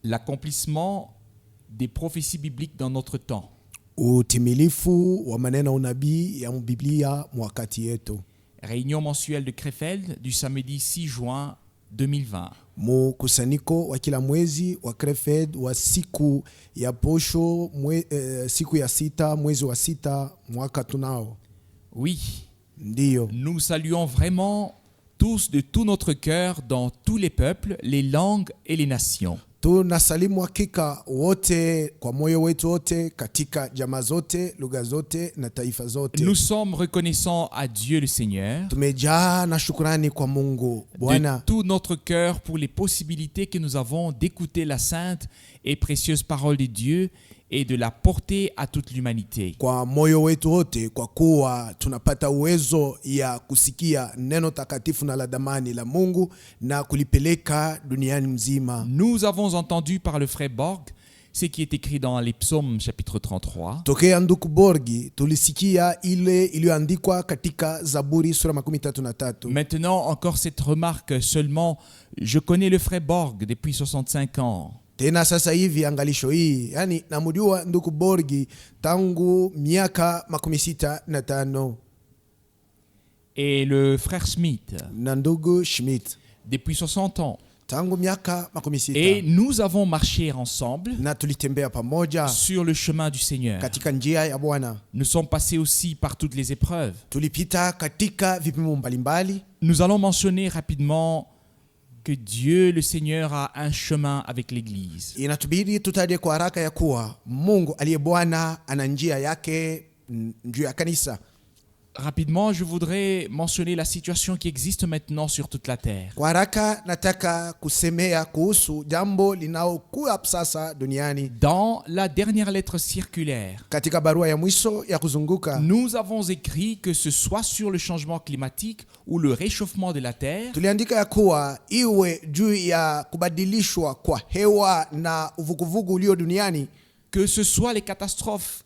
l'accomplissement des prophéties bibliques dans notre temps. Utimilifu wa maneno unabii ya Biblia mwakati yetu. Réunion mensuelle de Krefeld du samedi 6 juin 2020. Mkusanyiko wa kila mwezi wa Krefeld wa siku ya posho siku ya sita mwezi wa sita mwaka tunao. Oui. Ndiyo. Nous saluons vraiment tous de tout notre cœur dans tous les peuples, les langues et les nations. Tunasalimu hakika wote kwa moyo wetu wote katika jamaa zote, lugha zote na taifa zote. Nous sommes reconnaissants à Dieu le Seigneur Tumejaa na shukrani kwa Mungu Bwana de tout notre cœur pour les possibilités que nous avons d'écouter la sainte et précieuse parole de Dieu et de la porter à toute l'humanité. Kwa moyo wetu wote kwa kuwa tunapata uwezo ya kusikia neno takatifu na la damani la Mungu na kulipeleka duniani mzima. Nous avons entendu par le frère Borg ce qui est écrit dans les psaumes chapitre 33. Tokea nduku Borgi tulisikia ile iliyoandikwa katika Zaburi sura 33. Maintenant encore cette remarque seulement, je connais le frère Borg depuis 65 ans. Tena sasa hivi angalisho hii, yani namjua nduku Borgi tangu miaka 65. Et le frère Schmidt Na ndugu Schmidt depuis 60 ans. tangu miaka 66. Et nous avons marché ensemble Na tulitembea pamoja sur le chemin du Seigneur. katika njia ya Bwana. Nous sommes passés aussi par toutes les épreuves. Tulipita katika vipimo mbalimbali. Nous allons mentionner rapidement que Dieu le Seigneur a un chemin avec l'Église. Inatubidi tutaje kwa haraka ya kuwa Mungu aliye Bwana ana njia yake juu ya kanisa. Rapidement, je voudrais mentionner la situation qui existe maintenant sur toute la terre. Kwa haraka nataka kusemea kuhusu jambo linaokuwa sasa duniani. Dans la dernière lettre circulaire, Katika barua ya mwisho ya kuzunguka, nous avons écrit que ce soit sur le changement climatique ou le réchauffement de la terre, tuliandika ya kuwa iwe juu ya kubadilishwa kwa hewa na uvuguvugu ulio duniani, que ce soit les catastrophes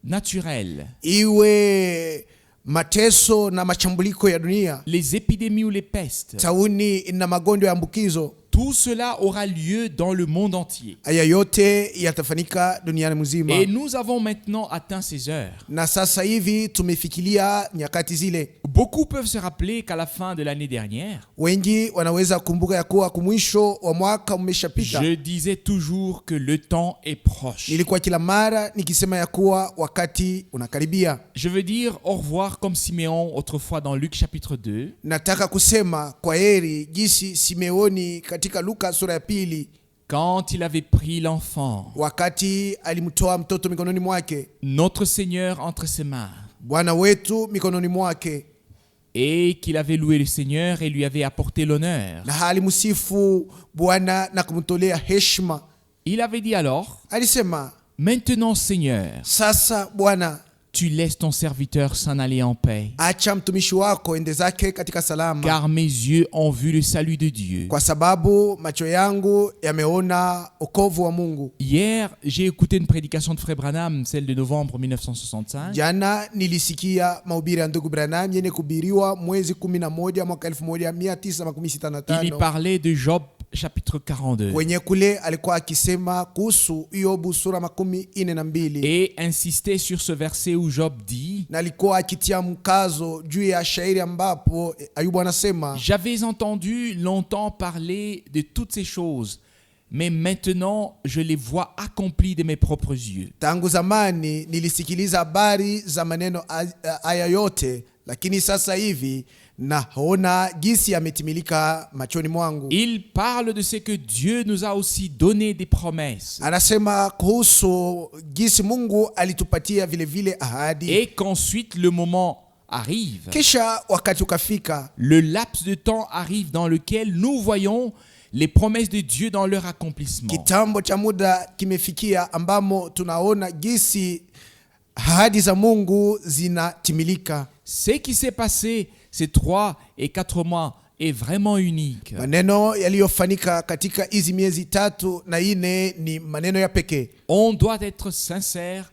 naturelles, iwe mateso na machambuliko ya dunia, les épidémies ou les pestes, tauni na magonjwa ya ambukizo, tout cela aura lieu dans le monde entier. haya yote yatafanyika duniani mzima. Et nous avons maintenant atteint ces heures. Na sasa hivi tumefikiria nyakati zile. Beaucoup peuvent se rappeler qu'à la fin de l'année dernière, Wengi wanaweza kumbuka ya kuwa kumwisho wa mwaka umeshapita. je disais toujours que le temps est proche. Nilikuwa kila mara nikisema ya kuwa wakati unakaribia. Je veux dire au revoir comme Siméon autrefois dans Luc chapitre 2. Nataka kusema kwa heri jinsi Simeoni katika Luka sura ya 2, Quand il avait pris l'enfant, wakati alimtoa mtoto mikononi mwake, notre Seigneur entre ses mains, Bwana wetu mikononi mwake, et qu'il avait loué le Seigneur et lui avait apporté l'honneur. na alimsifu Bwana na kumtolea heshima. Il avait dit alors, Alisema, maintenant Seigneur, sasa Bwana, tu laisses ton serviteur s'en aller en paix, acha mtumishi wako ende zake katika salama, car mes yeux ont vu le salut de Dieu. kwa sababu macho yangu yameona wokovu wa Mungu. Hier, j'ai écouté une prédication de Frère Branham, celle de novembre 1965. Jana nilisikia mahubiri ya ndugu Branham yenye kubiriwa mwezi 11 mwaka Il y 1965, parlait de Job chapitre 42 kwenye kule alikuwa akisema kuhusu Yobu sura 42, et insistait sur ce verset où Job dit: na alikuwa akitia mkazo juu ya shairi ambapo Ayubu anasema, j'avais entendu longtemps parler de toutes ces choses, mais maintenant je les vois accomplies de mes propres yeux. tangu zamani nilisikiliza habari za maneno haya yote, lakini sasa hivi naona jinsi yametimilika machoni mwangu. Il parle de ce que Dieu nous a aussi donné des promesses Anasema kuhusu jinsi Mungu alitupatia vile vile ahadi, et qu'ensuite le moment arrive, kisha wakati ukafika, le laps de temps arrive dans lequel nous voyons les promesses de Dieu dans leur accomplissement. kitambo cha muda kimefikia ambamo tunaona jinsi ahadi za Mungu zinatimilika. Ce qui s'est passé ces 3 et 4 mois est vraiment unique. Maneno yaliyofanyika katika hizi miezi 3 na 4 ni maneno ya pekee. On doit être sincère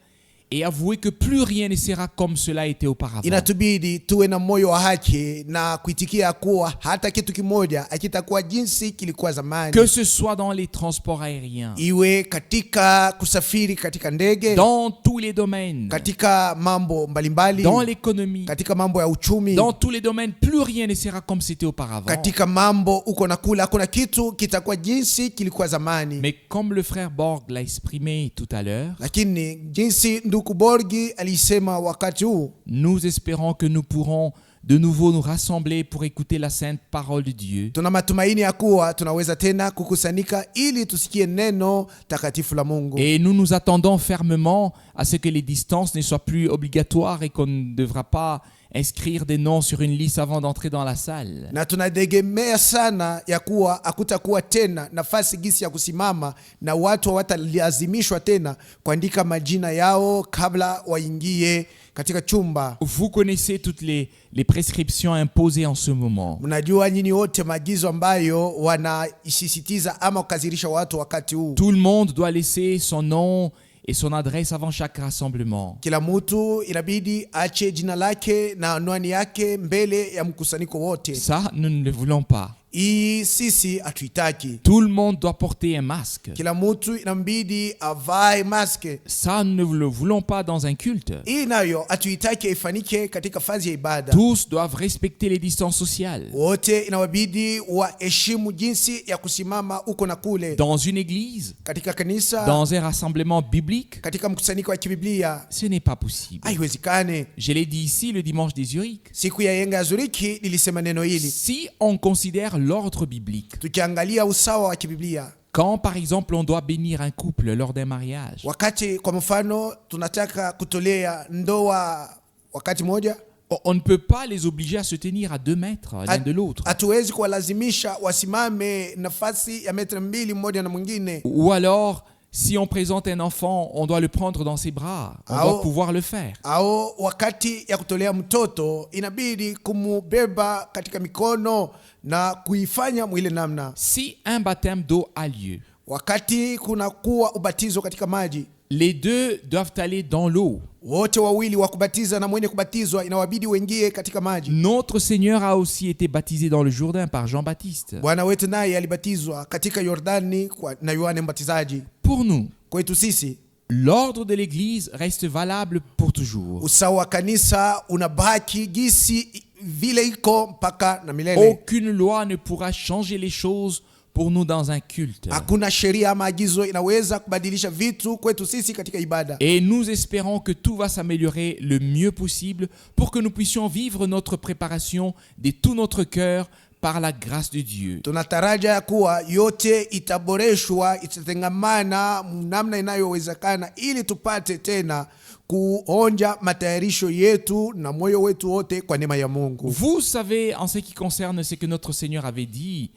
et avouer que plus rien ne sera comme cela était auparavant. Inatubidi tuwe na moyo wa haki na kuitikia kuwa hata kitu kimoja hakitakuwa jinsi kilikuwa zamani. Que ce soit dans les transports aériens, Iwe katika kusafiri katika ndege, dans tous les domaines, katika mambo mbalimbali, dans l'économie, katika mambo ya uchumi, dans tous les domaines, plus rien ne sera comme c'était auparavant. katika mambo uko na kula, hakuna kitu kitakuwa jinsi kilikuwa zamani. Mais comme le frère Borg l'a exprimé tout à l'heure, Lakini jinsi ndugu Borgi alisema wakati huu, nous espérons que nous pourrons de nouveau nous rassembler pour écouter la sainte parole de Dieu. tuna matumaini ya kuwa tunaweza tena kukusanyika ili tusikie neno takatifu la Mungu. Et nous nous attendons fermement à ce que les distances ne soient plus obligatoires et qu'on ne devra pas inscrire des noms sur une liste avant d'entrer dans la salle. Na tunategemea sana ya kuwa hakutakuwa tena nafasi gisi ya kusimama na watu hawatalazimishwa tena kuandika majina yao kabla waingie katika chumba. Vous connaissez toutes les prescriptions imposées en ce moment. Mnajua nyinyi wote maagizo ambayo wanaisisitiza ama kukazirisha watu wakati huu. Tout le monde doit laisser son nom et son adresse avant chaque rassemblement. Kila mtu inabidi ache jina lake na anwani yake mbele ya mkusanyiko wote. Ça, nous ne le voulons pas. Hii sisi hatuitaki. Tout le monde doit porter un masque. Kila mtu inambidi avae maske. Ça, nous ne le voulons pas dans un culte. Hii nayo hatuitaki ifanike katika fazi ya ibada. Tous doivent respecter les distances sociales. Wote inawabidi waheshimu jinsi ya kusimama uko na kule. Dans une église, Katika kanisa, dans un rassemblement biblique, katika mkusanyiko wa kibiblia, ce n'est pas possible. haiwezekane. Je l'ai dit ici le dimanche des Zurich. Siku ya yenga ya Zuriki nilisema neno hili. Si on considère l'ordre biblique, Tukiangalia usawa wa kibiblia, quand par exemple on doit bénir un couple lors d'un mariage, wakati kwa mfano tunataka kutolea ndoa wakati moja, on ne peut pas les obliger à se tenir à 2 mètres l'un de l'autre. hatuwezi kuwalazimisha wasimame nafasi ya metra 2 mmoja na mwingine. Ou alors, si on présente un enfant, on doit le prendre dans ses bras. On doit pouvoir le faire. Au wakati ya kutolea mtoto inabidi kumubeba katika mikono na kuifanya mwile namna. Si un baptême d'eau a lieu, Wakati kuna kuwa ubatizo katika maji, les deux doivent aller dans l'eau. wote wawili wa kubatiza na mwenye kubatizwa inawabidi wengie katika maji. Notre Seigneur a aussi été baptisé dans le Jourdain par Jean-Baptiste. Bwana wetu naye alibatizwa katika Yordani na Yohane Mbatizaji. Pour nous, Kwetu sisi, l'ordre de l'Église reste valable pour toujours. usawa wa kanisa unabaki gisi vile iko mpaka na milele. Aucune loi ne pourra changer les choses pour nous dans un culte. Hakuna sheria ama agizo inaweza kubadilisha vitu kwetu sisi katika ibada. Et nous espérons que tout va s'améliorer le mieux possible pour que nous puissions vivre notre préparation de tout notre cœur par la grâce de Dieu. Tunataraja ya kuwa yote itaboreshwa, itatengamana namna inayowezekana ili tupate tena kuonja matayarisho yetu na moyo wetu wote kwa neema ya Mungu. Vous savez, en ce qui concerne ce que notre Seigneur avait dit,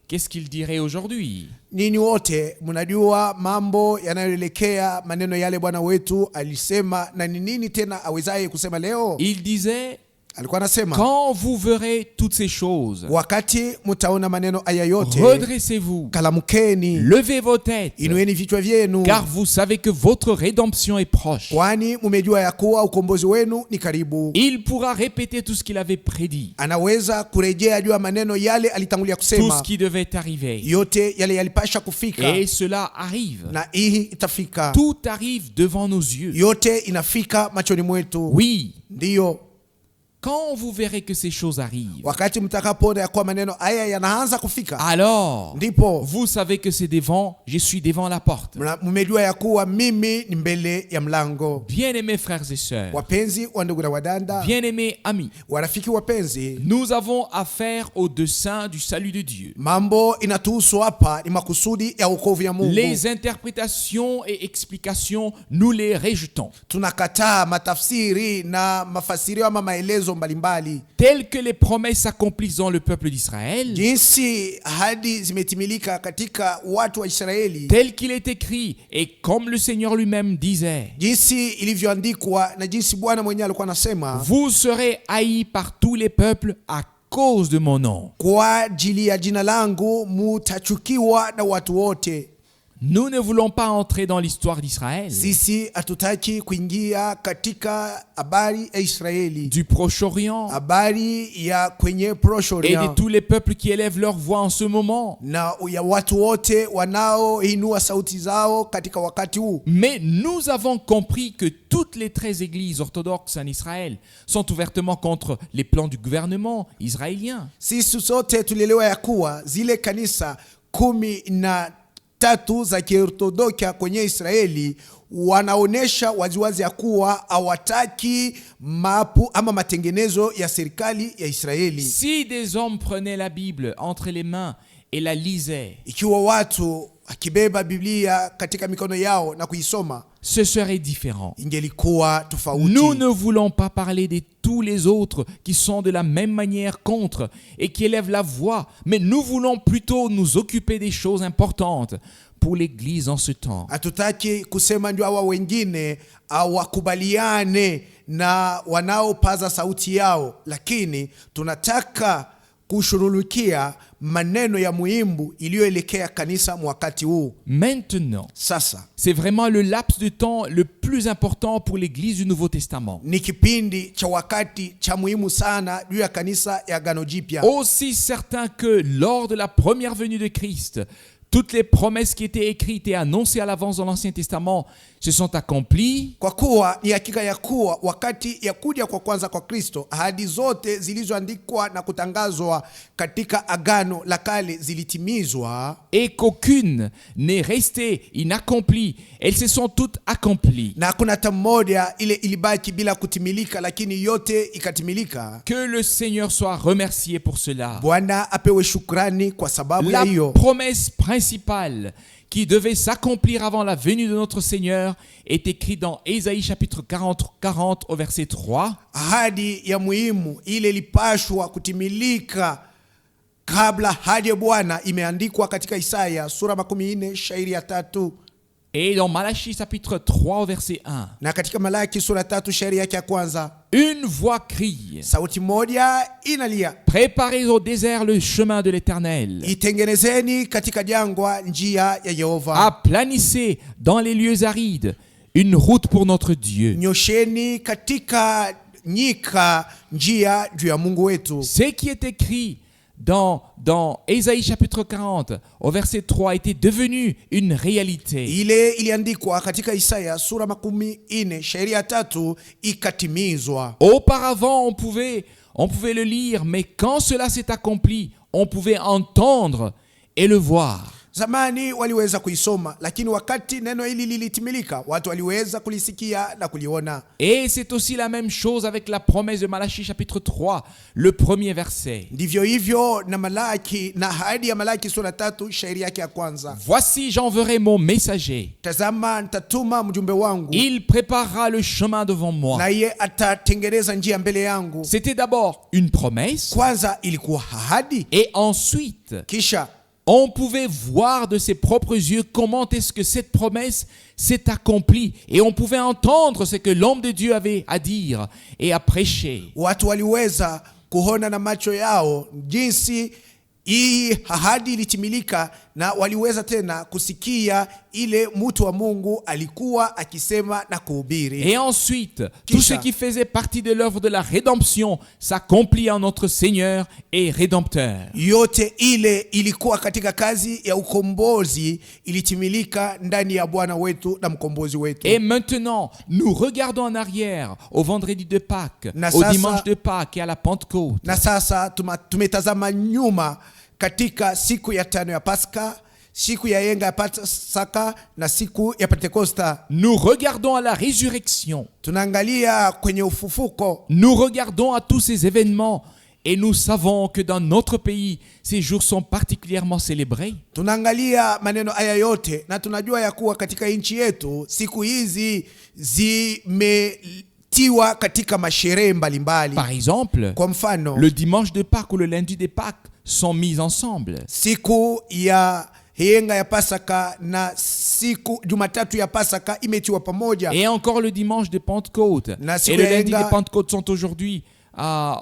qu'est-ce qu'il dirait aujourd'hui? Ninyi wote mnajua mambo yanayoelekea maneno yale Bwana wetu alisema, na ni nini tena awezaye kusema leo? Il disait, Alikuwa anasema, quand vous verrez toutes ces choses, wakati mtaona maneno haya yote, redressez-vous, kalamukeni, levez vos têtes, inueni vichwa vyenu, car vous savez que votre rédemption est proche. kwani mumejua ya kuwa ukombozi wenu ni karibu. Il pourra répéter tout ce qu'il avait prédit, Anaweza kurejea juu ya maneno yale alitangulia tout ce kusema, qui devait arriver. yote yale yalipasha kufika, Et cela arrive. na hii itafika. Tout arrive devant nos yeux. Yote inafika machoni mwetu. Oui, Ndiyo, quand vous verrez que ces choses arrivent, wakati mtakapoona ya kuwa maneno haya yanaanza kufika, alors ndipo vous savez que c'est devant, je suis devant la porte. mmejua ya kuwa mimi ni mbele ya mlango. Bien-aimés frères et sœurs, Wapenzi wa ndugu na wadanda, bien-aimés amis, warafiki wapenzi, nous avons affaire au dessein du salut de Dieu. mambo inatuhusu hapa ni makusudi ya wokovu ya Mungu. Les interprétations et explications, nous les rejetons. Tunakataa matafsiri na mafasirio ama maelezo mbalimbali. Telles que les promesses s'accomplissent dans le peuple d'Israël, Jinsi ahadi zimetimilika katika watu wa Israeli, tel qu'il est écrit, et comme le Seigneur lui-même disait, jinsi ilivyoandikwa na jinsi Bwana mwenyewe alikuwa anasema, vous serez haïs par tous les peuples à cause de mon nom. kwa ajili ya jina langu mutachukiwa na watu wote. Nous ne voulons pas entrer dans l'histoire d'Israël, Sisi hatutaki kuingia katika habari ya Israeli, du Proche-Orient habari ya kwenye et de Proche-Orient, tous les peuples qui élèvent leur voix en ce moment. na ya watu wote wanaoinua sauti zao katika wakati huu. Mais nous avons compris que toutes les 13 églises orthodoxes en Israël sont ouvertement contre les plans du gouvernement israélien. Sisi sote tulielewa ya kuwa zile kanisa 13 za Kiorthodokia kwenye Israeli wanaonesha waziwazi ya kuwa hawataki mapu ama matengenezo ya serikali ya Israeli. Si des hommes prenaient la Bible entre les mains et la lisaient, Ikiwa watu akibeba Biblia katika mikono yao na kuisoma, ce serait différent. ingelikuwa tofauti. Nous ne voulons pas parler de tous les autres qui sont de la même manière contre et qui élèvent la voix, mais nous voulons plutôt nous occuper des choses importantes pour l'Église en ce temps. Hatutaki kusema ndio hawa wengine hawakubaliane na wanaopaza sauti yao, lakini tunataka kushughulikia maneno ya muhimu iliyoelekea kanisa mwakati huu. Maintenant, Sasa c'est vraiment le laps de temps le plus important pour l'Église du Nouveau Testament. ni kipindi cha wakati cha muhimu sana juu ya kanisa ya Agano Jipya. Aussi certain que lors de la première venue de Christ, toutes les promesses qui étaient écrites et annoncées à l'avance dans l'Ancien Testament se sont accomplies. Kwa kuwa ni hakika ya kuwa wakati ya kuja kwa kwanza kwa Kristo, ahadi zote zilizoandikwa na kutangazwa katika Agano la Kale zilitimizwa, Et qu'aucune n'est restée inaccomplie. Elles se sont toutes accomplies. na hakuna hata mmoja ile ilibaki bila kutimilika, lakini yote ikatimilika. Que le Seigneur soit remercié pour cela. Bwana apewe shukrani kwa sababu ya La hiyo. promesse principale qui devait s'accomplir avant la venue de notre Seigneur est écrite dans Ésaïe chapitre 40 au verset 3. Ahadi ya muhimu ile ilipashwa kutimilika kabla hadi ya Bwana imeandikwa katika Isaya sura 14 shairi ya 3, Et dans Malachie chapitre 3 au verset 1. na katika Malaki sura 3 shairi yake ya kwanza, Une voix crie: sauti moja inalia, préparez au désert le chemin de l'Éternel. itengenezeni katika jangwa njia ya Yehova, Aplanissez dans les lieux arides une route pour notre Dieu. nyosheni katika nyika njia juu ya Mungu wetu. Ce qui est écrit dans Ésaïe chapitre 40 au verset 3 était devenu une réalité. Ile iliandikwa katika Isaya sura 14 shairi ya 3 ikatimizwa. Auparavant, on pouvait le lire, mais quand cela s'est accompli, on pouvait entendre et le voir. Zamani waliweza kuisoma, lakini wakati neno hili lilitimilika, watu waliweza kulisikia na kuliona. Et c'est aussi la même chose avec la promesse de Malachie chapitre 3, le premier verset. Ndivyo hivyo na Malaki, na ahadi ya Malaki sura 3 shairi yake ya kwanza. Voici, j'enverrai mon messager. Tazama, nitatuma mjumbe wangu, Il préparera le chemin devant moi. naye atatengeneza njia mbele yangu. C'était d'abord une promesse Kwanza ilikuwa ahadi, et ensuite, kisha on pouvait voir de ses propres yeux comment est-ce que cette promesse s'est accomplie et on pouvait entendre ce que l'homme de Dieu avait à dire et à prêcher. watu waliweza kuona na macho yao jinsi hii ahadi ilitimilika, na waliweza tena kusikia ile mtu wa Mungu alikuwa akisema na kuhubiri. Et ensuite, tout ce qui faisait partie de l'œuvre de la rédemption s'accomplit en notre Seigneur et Rédempteur. Yote ile ilikuwa katika kazi ya ukombozi ilitimilika ndani ya Bwana wetu na mkombozi wetu. Et maintenant, nous regardons en arrière au vendredi de Pâques, Na au sasa- dimanche de Pâques et à la Pentecôte. Na sasa tumetazama nyuma katika siku ya 5 ya Pasaka, siku ya yenga ya Pasaka na siku ya Pentekosta. Nous regardons à la résurrection. Tunaangalia kwenye ufufuko. Nous regardons à tous ces événements et nous savons que dans notre pays, ces jours sont particulièrement célébrés. Tunaangalia maneno haya yote na tunajua ya kuwa katika nchi yetu siku hizi zimetiwa katika masherehe mbalimbali. Par exemple, Kwa mfano, le dimanche de Pâques ou le lundi de Pâques sont mis ensemble. siku ya yenga ya Pasaka na siku Jumatatu ya Pasaka imetiwa pamoja. Et encore le dimanche de Pentecôte. Et le lundi de Pentecôte sont aujourd'hui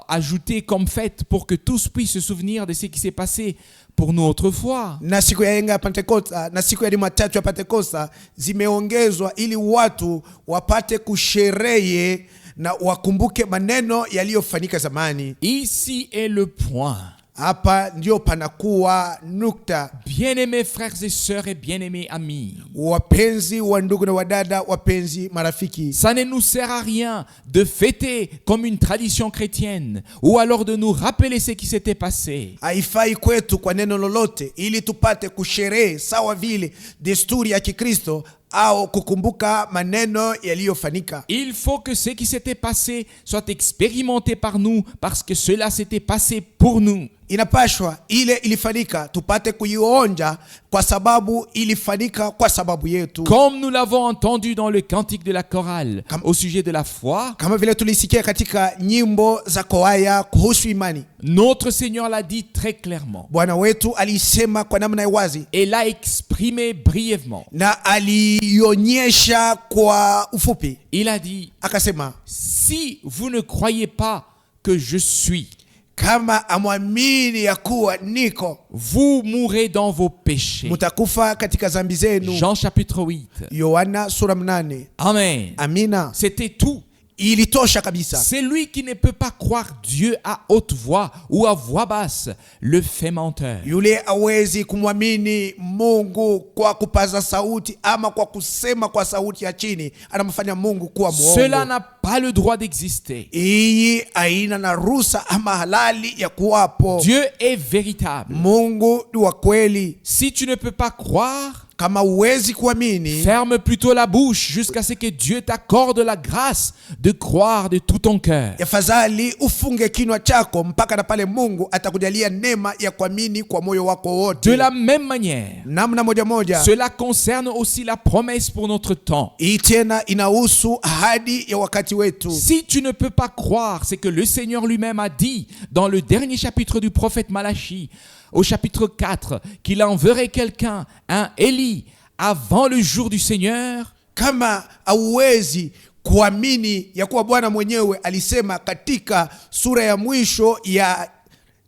ajoutés comme fête pour que tous puissent se souvenir de ce qui s'est passé pour nous autrefois. Na siku ya yenga ya Pentekosta na siku ya Jumatatu ya Pentekosta zimeongezwa ili watu wapate kusherehe na wakumbuke maneno yaliyofanyika zamani. Ici est le point. Hapa ndio panakuwa nukta. Bien-aimés frères et sœurs et bien-aimés amis, Wapenzi wa ndugu na wadada, wapenzi marafiki, ça ne nous sert à rien de fêter comme une tradition chrétienne ou alors de nous rappeler ce qui s'était passé. haifai kwetu kwa neno lolote ili tupate kusherehe sawa vile desturi ya Kikristo au kukumbuka maneno yaliyofanyika. Il faut que ce qui s'était passé soit expérimenté par nous parce que cela s'était passé pour nous. Inapashwa ile ilifanyika tupate kuionja kwa sababu ilifanyika kwa sababu yetu. Comme nous l'avons entendu dans le cantique de la chorale au sujet de la foi, Kama vile tulisikia katika nyimbo za kwaya kuhusu imani, notre Seigneur l'a dit très clairement Bwana wetu alisema kwa namna ya wazi et l'a exprimé brièvement. na alionyesha kwa ufupi. Il a dit, Akasema, si vous ne croyez pas que je suis, kama amwamini ya kuwa niko, vous mourrez dans vos péchés. mutakufa katika zambi zenu. Jean chapitre 8. Yohana sura 8. Amen. Amina. C'était tout. Ilitosha kabisa. C'est lui qui ne peut pas croire Dieu à haute voix ou à voix basse, le fait menteur. Yule hawezi kumwamini Mungu kwa kupaza sauti ama kwa kusema kwa sauti ya chini, anamfanya Mungu kuwa Cela muongo. n'a pas le droit d'exister. Hii haina na ruhusa ama halali ya kuwapo. Dieu est véritable. Mungu ni wa kweli. Si tu ne peux pas croire, Kama uwezi kuamini, ferme plutôt la bouche jusqu'à ce que Dieu t'accorde la grâce de croire de tout ton cœur. afadhali ufunge kinywa chako mpaka na pale Mungu atakujalia neema ya kuamini kwa moyo wako wote. De la même manière, Namna moja moja, cela concerne aussi la promesse pour notre temps. hii tena inahusu ahadi ya wakati wetu. Si tu ne peux pas croire ce que le Seigneur lui-même a dit dans le dernier chapitre du prophète Malachie, au chapitre 4, qu'il enverrait quelqu'un, un Élie, avant le jour du Seigneur, Kama hauwezi kuamini ya kuwa Bwana mwenyewe alisema katika sura ya mwisho ya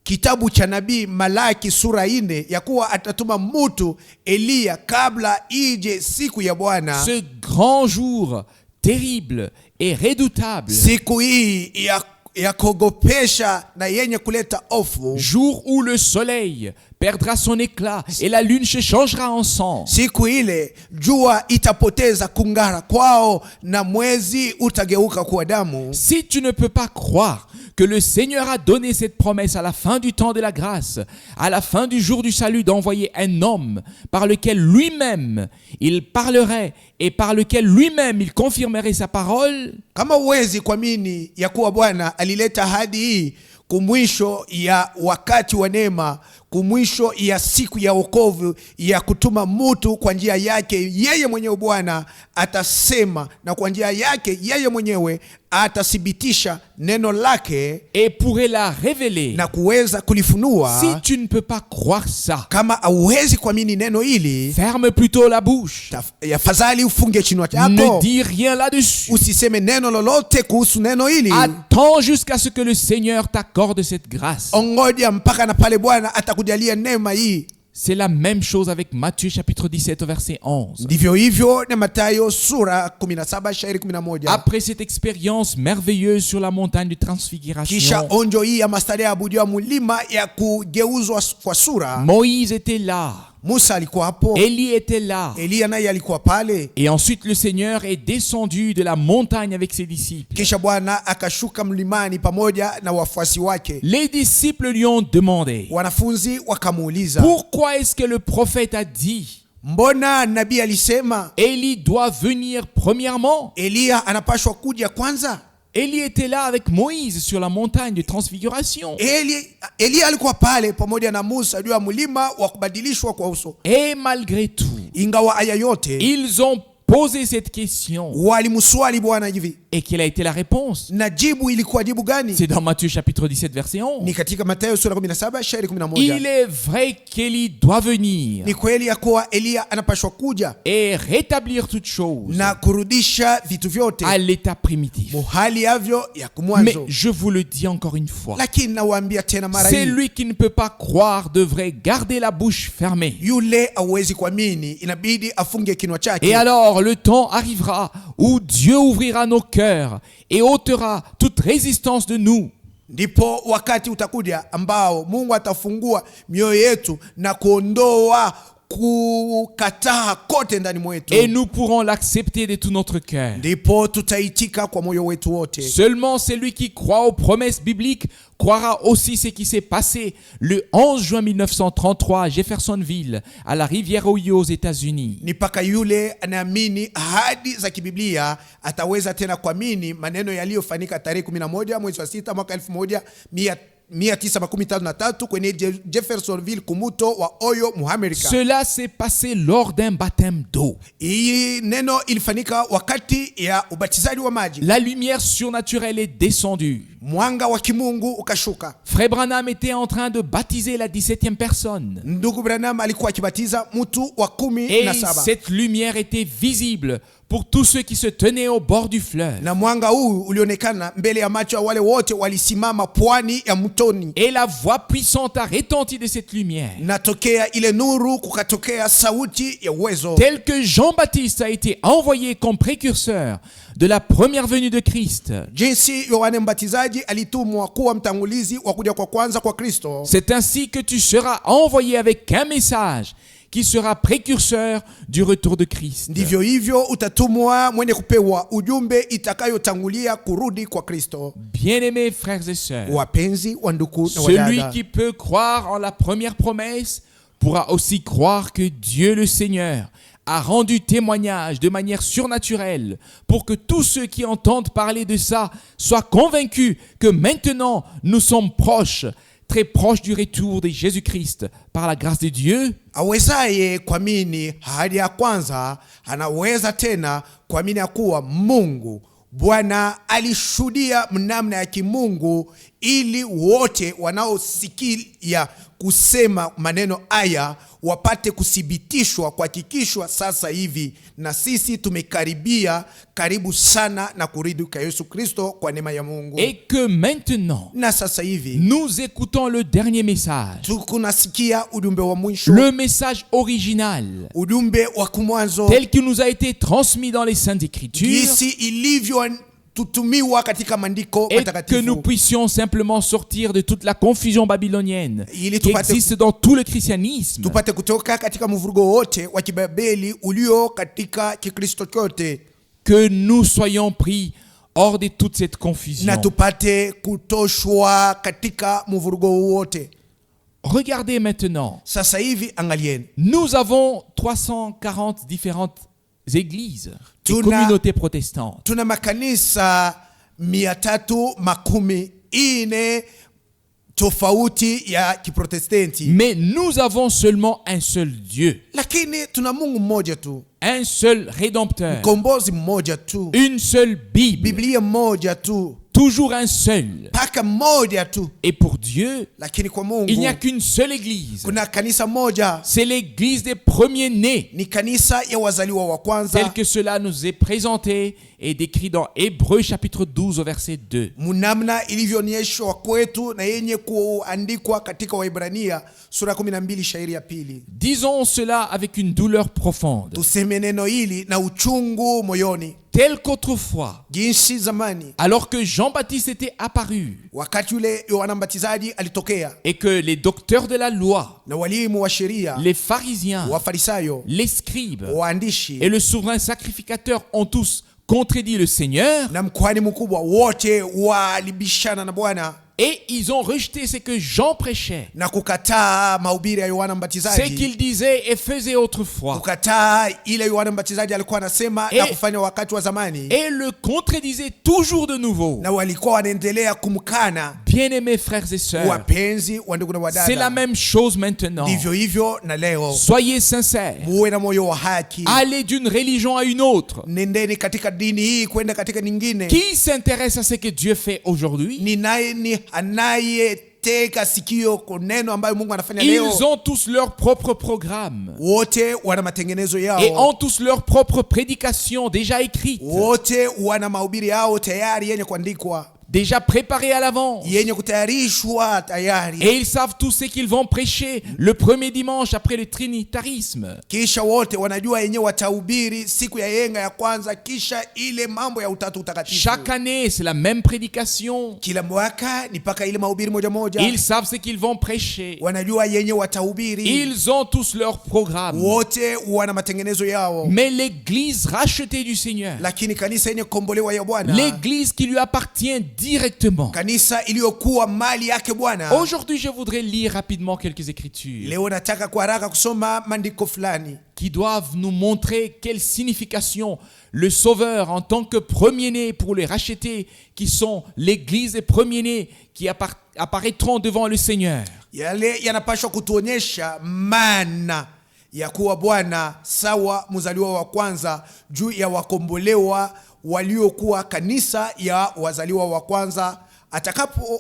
kitabu cha nabii Malaki sura 4 ya kuwa atatuma mtu Eliya kabla ije siku ya Bwana, ce grand jour terrible et redoutable, siku hii ya kogopesha na yenye kuleta hofu, jour où le soleil perdra son éclat et la lune se changera en sang. siku ile jua itapoteza kungara kwao na mwezi utageuka kuwa damu. Si tu ne peux pas croire que le Seigneur a donné cette promesse à la fin du temps de la grâce, à la fin du jour du salut, d'envoyer un homme par lequel lui-même il parlerait et par lequel lui-même il confirmerait sa parole, Kama uwezi kuamini ya kuwa Bwana alileta ahadi hii kumwisho ya wakati wa neema, kumwisho ya siku ya wokovu, ya kutuma mtu kwa njia yake yeye mwenyewe, Bwana atasema na kwa njia yake yeye mwenyewe atathibitisha neno lake et pourrait la révéler. na kuweza kulifunua. Si tu ne peux pas croire ça, Kama hauwezi kuamini neno hili, ferme plutôt la bouche. afadhali ufunge kinywa Ne chako, dis rien là-dessus. usiseme neno lolote kuhusu neno hili. Attends jusqu'à ce que le Seigneur t'accorde cette grâce. Ongoja mpaka na pale Bwana atakujalia neema hii. C'est la même chose avec Matthieu chapitre 17 au verset 11. Ndivyo hivyo na Mathayo sura 17 shairi 11. Après cette expérience merveilleuse sur la montagne de Kisha transfiguration, onjo hii ya mastarehe ya mulima ya kugeuzwa kwa sura, Moïse était là, Musa alikuwa hapo, Élie était là. Eliya naye alikuwa pale. Et ensuite le Seigneur est descendu de la montagne avec ses disciples. Kisha Bwana akashuka mlimani pamoja na wafuasi wake. Les disciples lui ont demandé, Wanafunzi wakamuuliza, pourquoi est-ce que le prophète a dit, mbona nabii alisema Élie doit venir premièrement? Eliya anapashwa kuja kwanza? Élie était là avec Moïse sur la montagne de transfiguration. Eliya alikuwa pale pamoja na Musa juu ya mlima wa kubadilishwa kwa uso. Et malgré tout, Ingawa aya yote ils ont posé cette question. walimswali Bwana hivi, Et quelle a été la réponse? Na jibu ilikuwa jibu gani? C'est dans Matthieu chapitre 17 verset 11. Ni katika Mathayo sura 17 shairi 11. Il est vrai qu'Élie doit venir Ni kweli ya kuwa Eliya anapashwa kuja et rétablir toutes choses na kurudisha vitu vyote à l'état primitif. muhali yavyo ya Mais kumwanzo. je vous le dis encore une fois, Lakini nawaambia tena mara c'est hii, lui qui ne peut pas croire devrait garder la bouche fermée. yule hawezi kuamini inabidi afunge kinywa Et chake. alors le temps arrivera où Dieu ouvrira nos cœurs et ôtera toute résistance de nous. Ndipo wakati utakuja ambao Mungu atafungua mioyo yetu na kuondoa kukataa kote ndani mwetu, Et nous pourrons l'accepter de tout notre cœur. ndipo tutaitika kwa moyo wetu wote. Seulement celui qui croit aux promesses bibliques croira aussi ce qui s'est passé le 11 juin 1933 à Jeffersonville, à la rivière Ohio aux États-Unis. Ni mpaka yule anaamini ahadi za kibiblia ataweza tena kuamini maneno yaliyofanyika tarehe 11 mwezi wa 6 mwaka 1953 kwenye Jeffersonville kumuto wa Ohio muamerika. Cela s'est passé lors d'un baptême d'eau. Hii neno ilifanyika wakati ya ubatizaji wa maji. La lumière surnaturelle est descendue. Mwanga wa kimungu ukashuka. Frère Branham était en train de baptiser la 17e personne. Ndugu Branham alikuwa akibatiza mtu wa Et 17. cette lumière était visible pour tous ceux qui se tenaient au bord du fleuve. Na mwanga huu ulionekana mbele ya macho ya wale wote walisimama pwani ya mtoni. Et la voix puissante a retenti de cette lumière. Natokea ile nuru kukatokea sauti ya uwezo. Tel que Jean-Baptiste a été envoyé comme précurseur de la première venue de Christ. Jinsi Yohane Mbatizaji alitumwa kuwa mtangulizi wa kuja kwa kwanza kwa Kristo. C'est ainsi que tu seras envoyé avec un message qui sera précurseur du retour de Christ. Ndivyo hivyo utatumwa mwenye kupewa ujumbe itakayotangulia kurudi kwa Kristo. Bien-aimés frères et sœurs, Wapenzi wa ndugu na celui wadada, qui peut croire en la première promesse pourra aussi croire que Dieu le Seigneur a rendu témoignage de manière surnaturelle pour que tous ceux qui entendent parler de ça soient convaincus que maintenant nous sommes proches, très proches du retour de Jésus-Christ par la grâce de Dieu. awezaye kuamini ahadi ya kwanza anaweza tena kuamini ya kuwa Mungu Bwana alishuhudia mnamna ya kimungu ili wote wanaosikia kusema maneno haya wapate kuthibitishwa, kuhakikishwa sasa hivi na sisi tumekaribia karibu sana na kurudi kwa Yesu Kristo kwa neema ya Mungu. Et que maintenant, Na sasa hivi nous écoutons le dernier message, tukunasikia ujumbe wa mwisho, le message original, ujumbe wa kumwanzo tel qu'il nous a été transmis dans les Saintes Écritures, jinsi ilivyotumiwa katika maandiko et que nous matakatifu, puissions simplement sortir de toute la confusion babylonienne Ili qui tupate- existe dans tout le christianisme, tupate kutoka katika mvurugo wote wa kibabeli ulio katika Kikristo chote, que nous soyons pris hors de toute cette confusion. na tupate kutoshwa katika mvurugo wote. Regardez maintenant, Sasa hivi angalieni, nous avons 340 différentes églises et Tuna- communautés protestantes. tuna makanisa 314 tofauti ya Kiprotestenti, Mais nous avons seulement un seul Dieu, lakini tuna Mungu mmoja tu, un seul Rédempteur, mkombozi mmoja tu, une seule Bible, Biblia moja tu, toujours un seul. paka moja tu. Et pour Dieu, Lakini kwa il n'y a Mungu qu'une seule église. kuna kanisa moja, C'est l'église des premiers-nés, ni kanisa ya wazaliwa wa tel kwanza, que cela nous est présenté et décrit dans Hébreux chapitre 12 au verset 2. munamna ilivyoonyeshwa kwetu na yenye kuandikwa katika Waebrania sura 12 shairi ya pili. Disons cela avec une douleur profonde. Tuseme neno hili na uchungu moyoni, Tel qu'autrefois, jinsi zamani alors que Jean-Baptiste était apparu wakati yule Yohana Mbatizaji alitokea et que les docteurs de la loi, na walimu wa sheria, les pharisiens, Wafarisayo, les scribes waandishi et le souverain sacrificateur ont tous contredit le Seigneur, na mkuhani mkubwa wote walibishana na Bwana. Et ils ont rejeté ce que Jean prêchait, na kukataa mahubiri ya Yohana ce Mbatizaji, qu'il disait et faisait autrefois, kukataa ile Yohana Mbatizaji alikuwa anasema na kufanya wakati wa zamani, et le contredisaient toujours de nouveau. na walikuwa wanaendelea kumkana. Bien-aimés frères et sœurs, Wapenzi wa ndugu na c'est la wadada, même chose maintenant. ndivyo hivyo na leo. Soyez sincères. Muwe na moyo wa haki. Allez d'une religion à une autre. Nendeni katika dini hii kwenda katika nyingine. Qui s'intéresse à ce que Dieu fait aujourd'hui? Ni nani anayeteka sikio kwa neno ambayo Mungu anafanya Ils leo? ont tous leur propre programme Wote wana matengenezo et yao, ont tous leur propre prédication déjà écrite, wote wana mahubiri yao tayari yenye kuandikwa, déjà préparée à l'avance. yenye kutayarishwa tayari. Et ils savent tous ce qu'ils vont prêcher le premier dimanche après le trinitarisme. Kisha wote wanajua yenye watahubiri siku ya yenga ya kwanza, kisha ile mambo ya utatu utakatifu. Chaque année, c'est la même prédication. Kila mwaka ni paka ile mahubiri moja moja. Ils savent ce qu'ils vont prêcher. Wanajua yenye watahubiri. Ils ont tous leur programme. Wote wana matengenezo yao. Mais l'église rachetée du Seigneur, Lakini kanisa yenye kombolewa ya Bwana, l'église qui lui appartient directement. kanisa iliyokuwa mali yake Bwana. Aujourd'hui, je voudrais lire rapidement quelques écritures Leo nataka kwa haraka kusoma maandiko fulani qui doivent nous montrer quelle signification le Sauveur en tant que premier-né pour les rachetés, qui sont l'église des premiers-nés qui apparaîtront devant le Seigneur. yale yanapaswa kutuonyesha maana ya kuwa Bwana sawa mzaliwa wa kwanza juu ya wakombolewa waliokuwa kanisa ya wazaliwa wa kwanza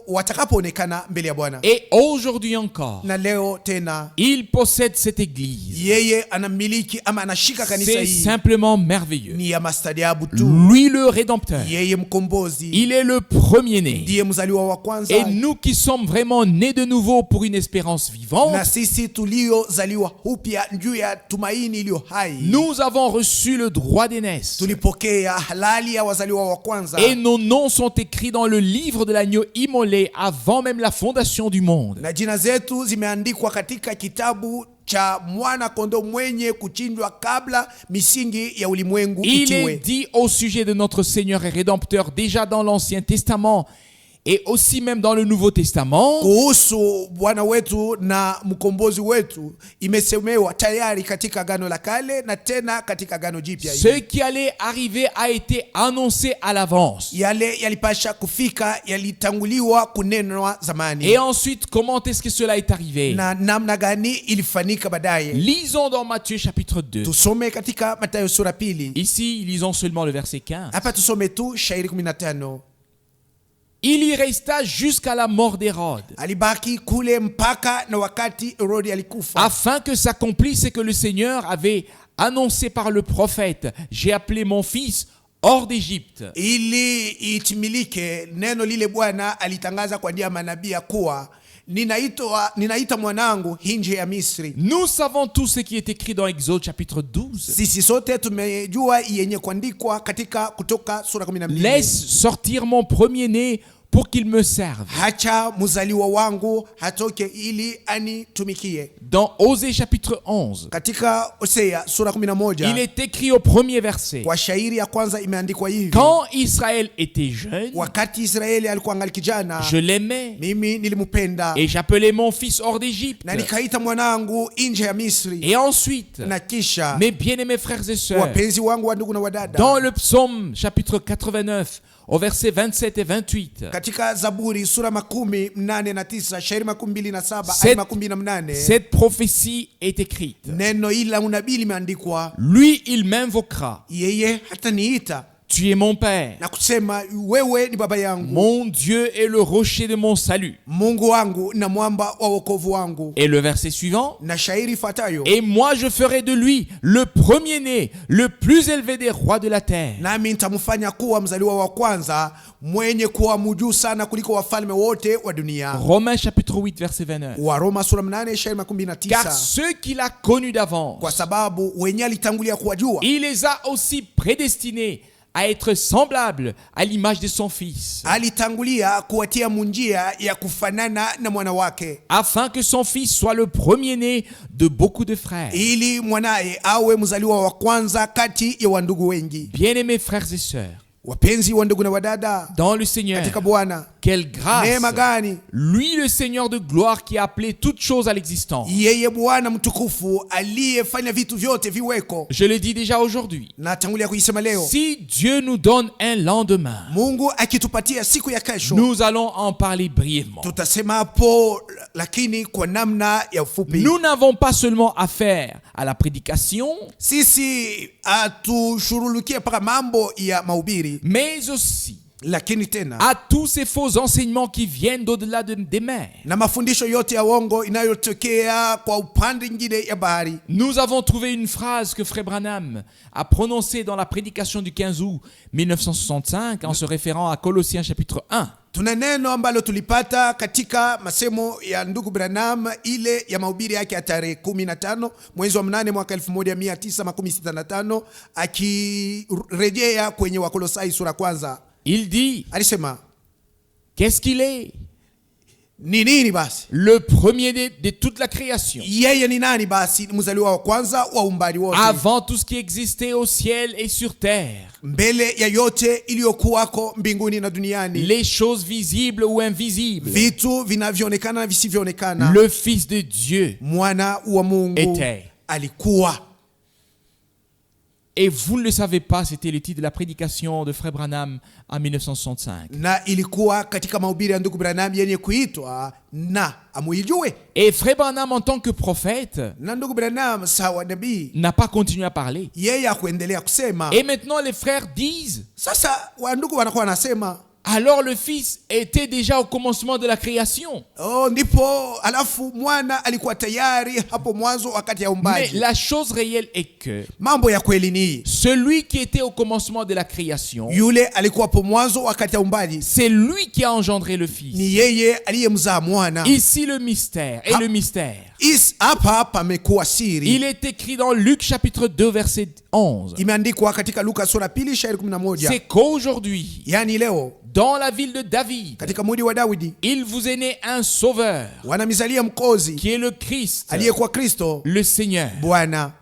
watakapoonekana mbele ya Bwana. Et aujourd'hui encore, Na leo tena il possède cette église. yeye anamiliki ama anashika kanisa C'est hii. simplement merveilleux. Ni ya mastadiabu tu. Lui le Rédempteur, Yeye mkombozi, il est le premier-né. ndiye mzaliwa wa kwanza. Et nous qui sommes vraiment nés de nouveau pour une espérance vivante, Na sisi tuliozaliwa upya juu ya tumaini iliyo hai, nous avons reçu le droit d'aînesse. tulipokea halali ya wazaliwa wa kwanza. Et nos noms sont écrits dans le livre de l'agneau immolé avant même la fondation du monde. Na jina zetu zimeandikwa katika kitabu cha mwana kondoo mwenye kuchinjwa kabla misingi ya ulimwengu Il itiwe. est dit au sujet de notre Seigneur et Rédempteur déjà dans l'Ancien Testament et aussi même dans le Nouveau Testament, Kuhusu Bwana wetu na mkombozi wetu imesemewa tayari katika Agano la Kale na tena katika Agano Jipya. ce qui allait arriver a été annoncé à l'avance. Yale yalipasha kufika, yalitanguliwa kunenwa zamani. Et ensuite, comment est-ce que cela est arrivé? Na namna gani ilifanyika baadaye? Lisons dans Matthieu chapitre 2. Tusome katika Mathayo sura pili. Ici, lisons seulement le verset 15. Hapa tusome tu shairi 15. Il y resta jusqu'à la mort d'Hérode, Alibaki kule mpaka na wakati Herodi alikufa, afin que s'accomplisse ce que le Seigneur avait annoncé par le prophète. J'ai appelé mon fils hors d'Égypte. ili itimilike neno lile Bwana alitangaza kwa njia ya manabii ya kuwa ninaita mwanangu nje ya Misri. Nous savons tout ce qui est écrit dans Exode chapitre 12. Sisi sote tumejua yenye kuandikwa katika Kutoka sura 12. Laisse sortir mon premier-né pour qu'il me serve. Hacha mzaliwa wangu hatoke ili anitumikie. Dans Osée chapitre 11, Katika Hosea sura 11 il est écrit au premier verset: kwa shairi ya kwanza imeandikwa hivi: quand Israël était jeune, wakati Israeli alikuwa angali kijana, je l'aimais mimi nilimpenda et j'appelais mon fils hors d'Égypte. na nikaita mwanangu nje ya Misri. Et ensuite, Na kisha mes bien-aimés frères et sœurs, wapenzi wangu wa ndugu na wadada, dans le psaume chapitre 89, au verset 27 et 28, katika Zaburi sura 89 shairi 27 hadi 28, cette prophétie est écrite: neno hili la unabii limeandikwa: lui, il m'invoquera. yeye hataniita Tu es mon Père. na kusema wewe ni baba yangu, Mon Dieu est le rocher de mon salut. Mungu wangu na mwamba wa wokovu wangu. Et le verset suivant: Na shairi ifuatayo: et moi je ferai de lui le premier-né, le plus élevé des rois de la terre. nami nitamfanya kuwa mzaliwa wa kwanza mwenye kuwa mjuu sana kuliko wafalme wote wa dunia. Romains chapitre 8 verset 29. Wa Roma sura 8 shairi 19. Car ceux qu'il a connus d'avance, Kwa sababu wenye alitangulia kuwajua, il les a aussi prédestinés à être semblables à l'image de son fils, alitangulia kuwatia munjia ya kufanana na mwana wake, afin que son fils soit le premier-né de beaucoup de frères. ili mwanaye awe mzaliwa wa kwanza kati ya wandugu wengi. Bien-aimés frères et sœurs, Wapenzi wa ndugu na wadada dans le Seigneur, katika Bwana, Quelle grâce! Neema gani! Lui, le Seigneur de gloire, qui a appelé toutes choses à l'existence. Yeye Bwana mtukufu aliyefanya vitu vyote viweko. Je le dis déjà aujourd'hui. Natangulia kuisema leo. Si Dieu nous donne un lendemain, Mungu akitupatia siku ya kesho, nous allons en parler brièvement. tutasema hapo, lakini kwa namna ya ufupi. Nous n'avons pas seulement affaire à la prédication, Sisi atushurulukie paka mambo ya mahubiri, mais aussi lakini tena à tous ces faux enseignements qui viennent d'au-delà des mers. na mafundisho yote ya uongo inayotokea kwa upande nyingine ya bahari. Nous avons trouvé une phrase que Frère Branham a prononcée dans la prédication du 15 août 1965 en se référant à Colossiens chapitre 1. Tuna neno ambalo tulipata katika masemo ya ndugu Branham, ile ya mahubiri yake ya tarehe 15 mwezi wa 8 mwaka 1965, akirejea kwenye Wakolosai sura kwanza. Il dit, Alisema, qu'est-ce qu'il est? ni nini basi? Le premier de toute la création. Yeye ni nani basi? Ni mzaliwa wa kwanza wa uumbaji wote, Avant tout ce qui existait au ciel et sur terre. mbele ya yote iliyokuwako mbinguni na duniani, Les choses visibles ou invisibles. vitu vinavyoonekana na visivyoonekana. Le Fils de Dieu Mwana wa Mungu était. alikuwa. Et vous ne le savez pas, c'était le titre de la prédication de Frère Branham en 1965. Na ilikuwa katika mahubiri ya ndugu Branham yenye kuitwa na amuijue. Et Frère Branham, en tant que prophète, Na ndugu Branham sawa nabii, n'a pas continué à parler. yeye akuendelea kusema. Et maintenant, les frères disent, Sasa wandugu wanakuwa wanasema, alors le Fils était déjà au commencement de la création. oh, ndipo alafu mwana alikuwa tayari hapo mwanzo wakati ya Mais umbaji. la chose réelle est que Mambo ya kweli ni celui qui était au commencement de la création, yule alikuwa hapo mwanzo wakati ya umbaji, c'est lui qui a engendré le Fils. ni yeye aliyemzaa mwana. Ici le mystère. Et le mystère, Hapa pamekuwa siri. il est écrit dans Luc chapitre 2 verset 11. Imeandikwa katika Luka sura pili shairi 11. C'est qu'aujourd'hui, Yani leo dans la ville de David, katika mji wa Daudi il vous est né un sauveur, wanamizalia mkozi qui est le Christ, aliyekuwa Kristo le Seigneur. Bwana.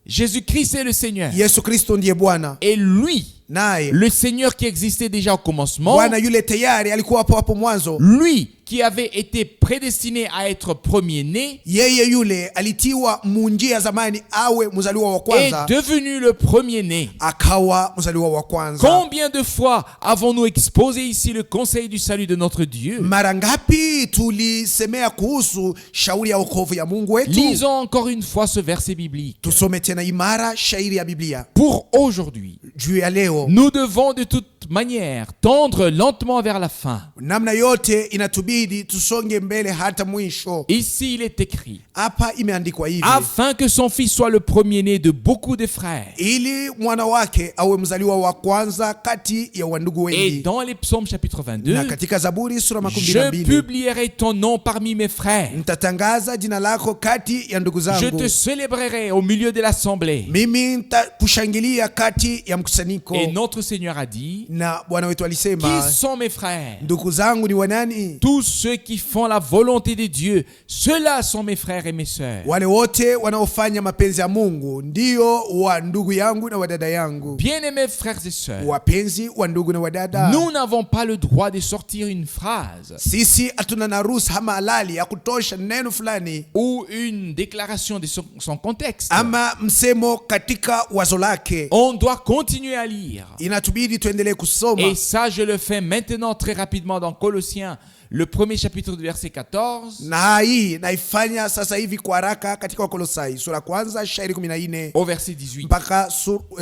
Jésus-Christ est le Seigneur. Yesu Kristo ndiye Bwana, Et lui, naye le Seigneur qui existait déjà au commencement, Bwana yule tayari alikuwa hapo mwanzo. lui qui avait été prédestiné à être premier-né, Yeye yule alitiwa munjia zamani awe mzaliwa wa est kwanza, devenu le premier-né. akawa mzaliwa wa kwanza. Combien de fois avons-nous exposé ici le conseil du salut de notre Dieu? Mara ngapi tulisemea kuhusu shauri ya wokovu ya Mungu wetu? Lisons encore une fois ce verset biblique. Tusome tena imara shairi ya Biblia Pour aujourd'hui, juu ya leo. nous devons de toute manière tendre lentement vers la fin. Namna yote inatubidi tusonge mbele hata mwisho. Ici, il est écrit, Hapa imeandikwa hivi, afin que son fils soit le premier-né de beaucoup de frères. ili mwana wake awe mzaliwa wa kwanza kati ya wandugu Et wengi. dans les psaumes chapitre Na 22, katika Zaburi sura je 12, publierai ton nom parmi mes frères. nitatangaza jina lako kati ya ndugu Je zangu. te célébrerai au milieu de l'assemblée. Mimi nitakushangilia kati ya mkusanyiko. Et notre Seigneur a dit, Na Bwana wetu qui alisema, sont mes frères? ndugu zangu ni wanani? Tous ceux qui font la volonté de Dieu, ceux-là sont mes frères et mes sœurs. Wale wote wanaofanya mapenzi ya Mungu ndio wa ndugu yangu na wadada yangu. Bien-aimés frères et sœurs, Wapenzi wa ndugu na wadada, nous n'avons pas le droit de sortir une phrase sisi hatuna na ruhusa ama halali ya kutosha neno fulani ou une déclaration de son contexte. ama msemo katika wazo lake. On doit continuer à lire. Inatubidi tuendelee kusoma. Et ça, je le fais maintenant très rapidement dans Colossiens, le premier chapitre du verset 14 Na hii naifanya sasa hivi kwa haraka katika Wakolosai sura kwanza shairi 14 au verset 18. mpaka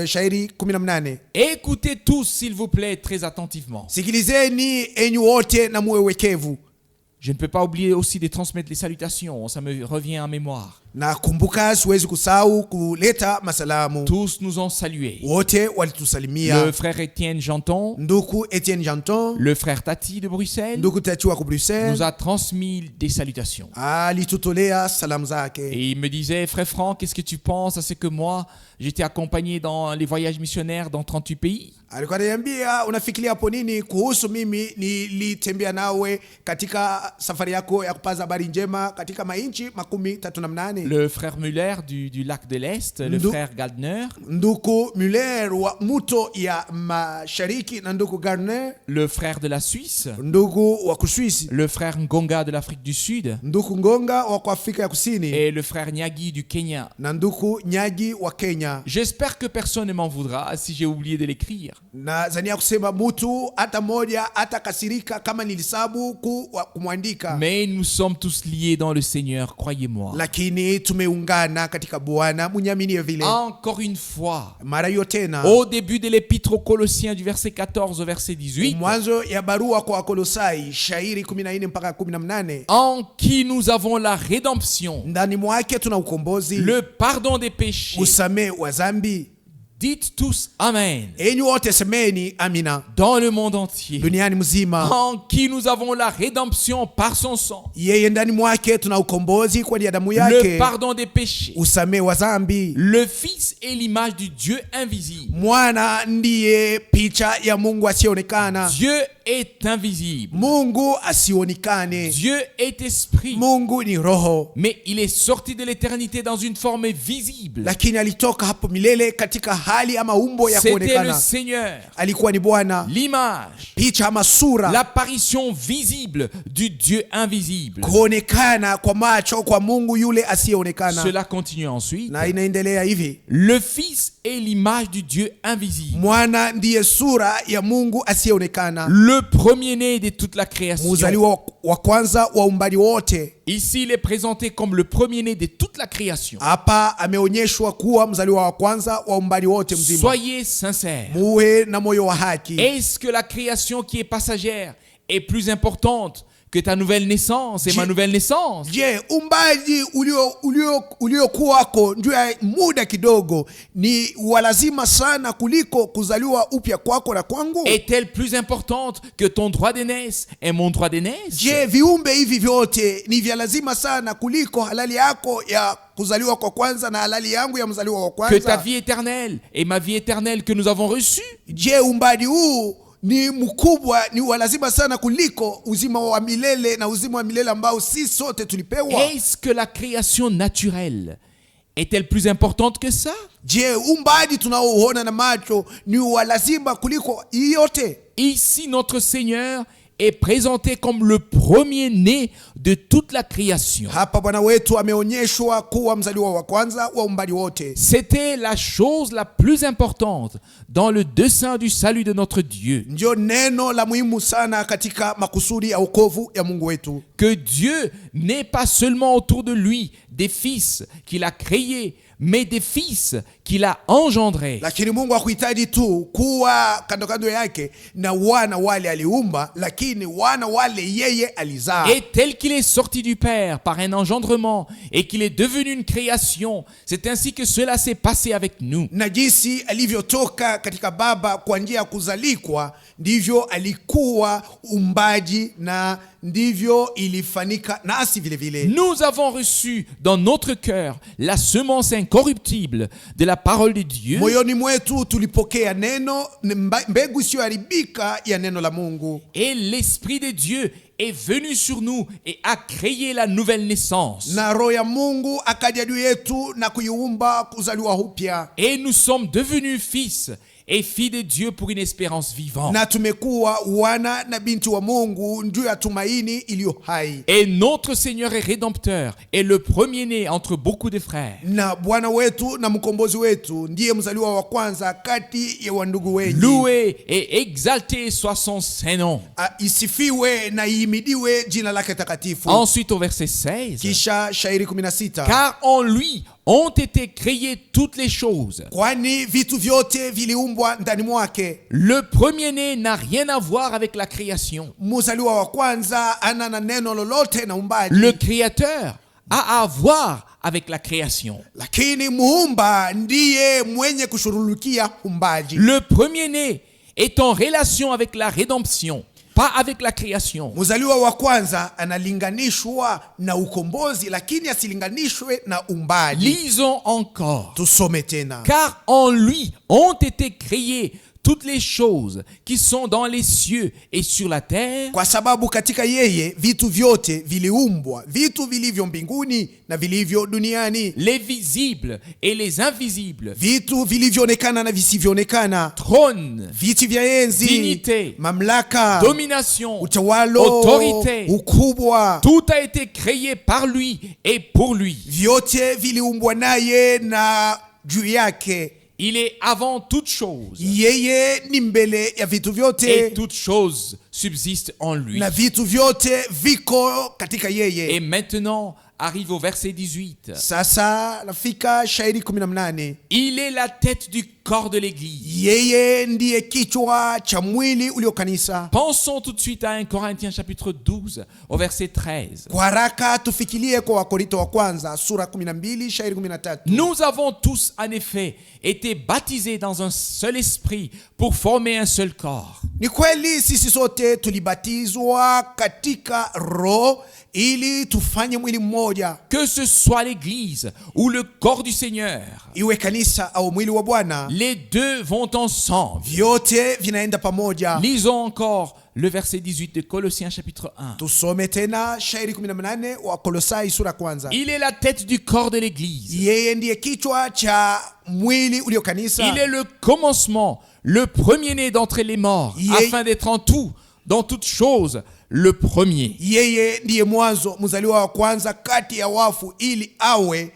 shairi 18. Écoutez tous, s'il vous plaît, très attentivement. Sikilizeni enyi wote na muwe wekevu. Je ne peux pas oublier aussi de transmettre les salutations, ça me revient en mémoire. Na kumbuka, siwezi kusahau kuleta masalamu. Tous nous ont salués. Wote walitusalimia. Le frère Étienne Janton, Ndugu Etienne Janton, le frère Tati de Bruxelles, ndugu Tati wa Bruxelles, nous a transmis des salutations. alitutolea salamu zake. Et il me disait, frère Franck, qu'est-ce que tu penses à ce que moi, j'étais accompagné dans les voyages missionnaires dans 38 pays? Alikuwa ananiambia, unafikiria hapo nini kuhusu mimi nilitembea nawe katika safari yako ya kupaza habari njema katika mainchi 38. le frère Muller du lac de l'Est, le frère Gardner, ndugu Muller wa muto ya mashariki na ndugu Gardner, le frère de la Suisse, ndugu wa Kuswisi, le frère Ngonga de l'Afrique du Sud, ndugu Ngonga wa Afrika ya Kusini, et le frère Nyagi du Kenya. na ndugu Nyagi wa Kenya. J'espère que personne ne m'en voudra si j'ai oublié de l'écrire. Na zania kusema mutu hata moja hata kasirika kama nilisabu kumwandika. Mais nous sommes tous liés dans le Seigneur, croyez-moi. Lakini tumeungana katika Bwana, munyaminie vile. Encore une fois, mara hiyo tena, au début de l'épître aux Colossiens du verset 14 au verset 18, mwanzo ya barua kwa Kolosai shairi 14 mpaka 18, en qui nous avons la rédemption, ndani mwake tuna ukombozi, le pardon des péchés. usame wa zambi. Dites tous Amen. Enyi wote semeni amina. Dans le monde entier, Duniani mzima, en qui nous avons la rédemption par son sang, yeye ndani mwake tuna ukombozi kwa damu le yake, pardon des péchés. usame wa zambi. Le Fils est l'image du Dieu invisible. Mwana ndiye picha ya Mungu asionekana. Dieu est invisible. Mungu asionekane. Dieu est esprit. Mungu ni roho. Mais il est sorti de l'éternité dans une forme visible. Lakini alitoka hapo milele katika hali ama umbo ya C'était le kuonekana. Seigneur, Alikuwa ni Bwana, l'image, picha ama sura, l'apparition visible du Dieu invisible. kuonekana kwa macho kwa Mungu yule asiyeonekana. Cela continue ensuite. Na inaendelea hivi, Le Fils est l'image du Dieu invisible, mwana ndiye sura ya Mungu asiyeonekana, le premier-né de toute la création. mzaliwa wa kwanza wa umbali wote. Ici, il est présenté comme le premier-né de toute la création. Hapa ameonyeshwa kuwa mzaliwa wa kwanza wa umbali wote mzima. Soyez sincères. Muwe na moyo wa haki. Est-ce que la création qui est passagère est plus importante que ta nouvelle naissance et ma nouvelle naissance? Je, umbaji uliokuwako ndio ya muda kidogo ni walazima sana kuliko kuzaliwa upya kwako na kwangu? Est-elle plus importante que ton droit d'aînesse et mon droit d'aînesse? Je, viumbe hivi vyote ni vya lazima sana kuliko halali yako ya kuzaliwa kwa kwanza na halali yangu ya mzaliwa wa Que ta kwanza? vie éternelle et ma vie éternelle que nous avons reçue? Je, umbaji huu ni mkubwa, ni walazima sana kuliko uzima wa milele na uzima wa milele ambao si sote tulipewa? Est-ce que la création naturelle est-elle plus importante que ça? Je, umbaji tunaoona na macho ni walazima kuliko hii yote? Ici, notre Seigneur est présenté comme le premier-né de toute la création. Hapa Bwana wetu ameonyeshwa kuwa mzaliwa wa kwanza wa umbali wote. C'était la chose la plus importante dans le dessein du salut de notre Dieu. Ndio neno la muhimu sana katika makusudi ya wokovu ya Mungu wetu. Que Dieu n'ait pas seulement autour de lui des fils qu'il a créés, mais des fils qu'il a engendrés. Lakini Mungu hakuhitaji tu kuwa kando kando yake na wana wale aliumba, lakini wana wale yeye alizaa. Et tel qu'il est sorti du Père par un engendrement et qu'il est devenu une création, c'est ainsi que cela s'est passé avec nous. Na jinsi alivyotoka katika Baba kwa njia ya kuzalikwa, ndivyo alikuwa umbaji na ndivyo ilifanyika nasi vile vile. Nous avons reçu dans notre cœur la semence incorruptible de la parole de Dieu. Moyoni mwetu tulipokea neno, mbegu isiyoharibika ya neno la Mungu. Et l'Esprit de Dieu est venu sur nous et a créé la nouvelle naissance. Na roho ya Mungu akaja juu yetu na kuiumba kuzaliwa upya. Et nous sommes devenus fils et filles de Dieu pour une espérance vivante. Na tumekuwa wana na binti wa Mungu juu ya tumaini iliyo hai. Et notre Seigneur et Rédempteur est le premier-né entre beaucoup de frères. Na Bwana wetu na mkombozi wetu ndiye mzaliwa wa kwanza kati ya wandugu wengi. Loué et exalté soit son Saint-Nom. Isifiwe na ihimidiwe jina lake takatifu. Ensuite au verset 16. Kisha shairi 16. Car en lui ont été créées toutes les choses. Kwani vitu vyote viliumbwa ndani mwake. Le premier-né n'a rien à voir avec la création. Mzaliwa wa kwanza ana na neno lolote na umbaji. Le créateur a à voir avec la création. Lakini muumba ndiye mwenye kushughulikia umbaji. Le premier-né est en relation avec la rédemption, pas avec la création. Mzaliwa wa kwanza analinganishwa na ukombozi, lakini asilinganishwe na umbaji. Lisons encore. Tusome tena. Car en lui ont été créées toutes les choses qui sont dans les cieux et sur la terre, kwa sababu katika yeye vitu vyote viliumbwa, vitu vilivyo mbinguni na vilivyo duniani, les visibles et les invisibles, vitu vilivyoonekana na visivyoonekana, trône, viti vya enzi, dignité, mamlaka, domination, utawalo, autorité, ukubwa, tout a été créé par lui et pour lui. vyote viliumbwa naye na juu yake. Il est avant toute chose Yeye ni mbele ya vitu et vyote toute chose subsiste en lui. na vitu vyote viko katika Et yeye. maintenant arrive au verset 18. Sasa nafika shairi 18. Il est la tête du corps de l'église. Yeye ndiye kichwa cha mwili ulio kanisa. Pensons tout de suite à 1 Corinthiens chapitre 12 au verset 13. Kwa haraka tufikirie kwa Wakorinto wa kwanza sura 12 shairi 13. Nous avons tous en effet été baptisés dans un seul esprit pour former un seul corps. Ni kweli sisi sote tulibatizwa katika roho ili tufanye mwili mmoja, Que ce soit l'église ou le corps du Seigneur, iwe kanisa au mwili wa Bwana, les deux vont ensemble. vyote vinaenda pamoja. Lisons encore le verset 18 de Colossiens chapitre 1. Tusome tena shairi 18 wa Kolosai sura kwanza. Il est la tête du corps de l'église. Yeye ndiye kichwa cha mwili ulio kanisa. Il est le commencement, le premier-né d'entre les morts, afin d'être en tout, dans toutes choses, le premier. Yeye ndiye mwanzo, mzaliwa wa kwanza kati ya wafu, ili awe